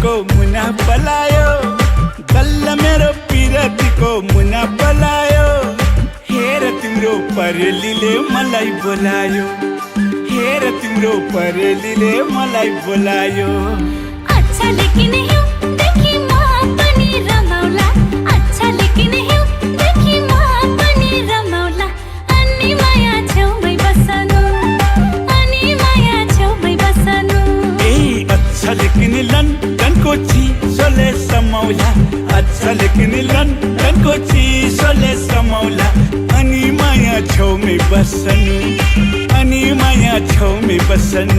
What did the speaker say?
को मुना पलायो बल्ल मेरो पिरतीको मुना पलायो हेर तिम्रो परेलीले मलाई बोलायो हेर तिम्रो परेलीले मलाई बोलायो अच्छा लेकिन हिउँ देखि म पनि रमाउला अच्छा लेकिन हिउँ देखि म पनि रमाउला अनि माया छेउमै बस्नु अनि माया छेउमै बस्नु ए अच्छा लेकिन लन्डनको चिसोले समाउला अच्छा लेकिन लन्डनको चिसोले समाउला अनि माया छेउमै बस्नु अनि माया छेउमै बस्नु